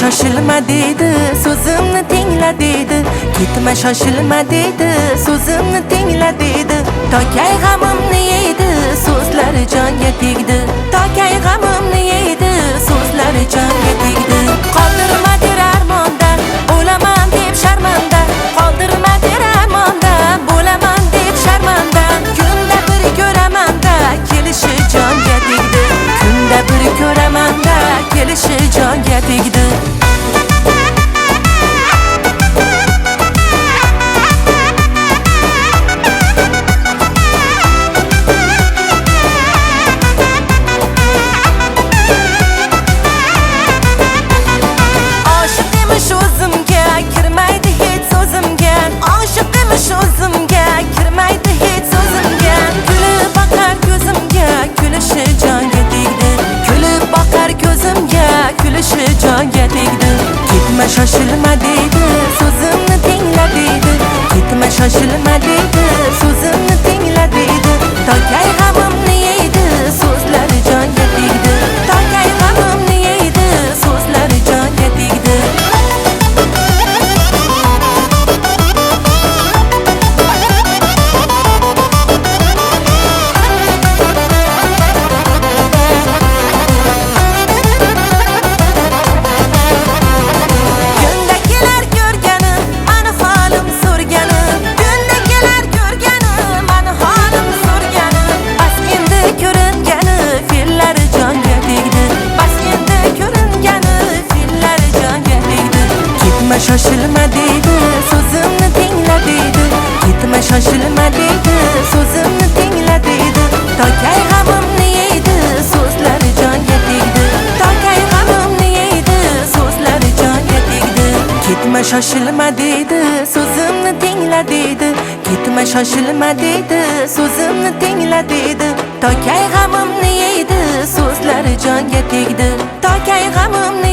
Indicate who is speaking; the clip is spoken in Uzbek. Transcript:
Speaker 1: shoshilma deydi, so'zimni tingla deydi. Ketma shoshilma deydi, so'zimni tingla deydi. Tokay g'amimni yeydi, so'zlari jonga tegdi. Tokay g'amimni yeydi, so'zlari jonga tegdi. Qoldirma der armonda, bo'laman deb sharmanda. Qoldirma der armonda, bo'laman deb sharmanda. Kunda bir ko'ramanda, kelishi jonga tegdi. Kunda bir ko'ramanda, kelishi jonga tegdi. Ketma shoshilma deydi, so'zimni tingla deydi. Ketma shoshilma deydi, so'zimni tingla deydi. Tokay g'amimni yeydi, so'zlari jonga tegdi. Tokay g'amimni yeydi, so'zlari jonga tegdi. Shoshilma deydi, so'zimni tingla deydi. Ketma shoshilma deydi, so'zimni tingla deydi. Tokay g'amimni yeydi, so'zlari jonga tegdi. Tokay g'amimni yeydi, so'zlari jonga tegdi. Ketma shoshilma deydi, so'zimni tingla deydi. Ketma shoshilma deydi, so'zimni tingla deydi. Tokay g'amimni yeydi, so'zlari jonga tegdi. Tokay g'amimni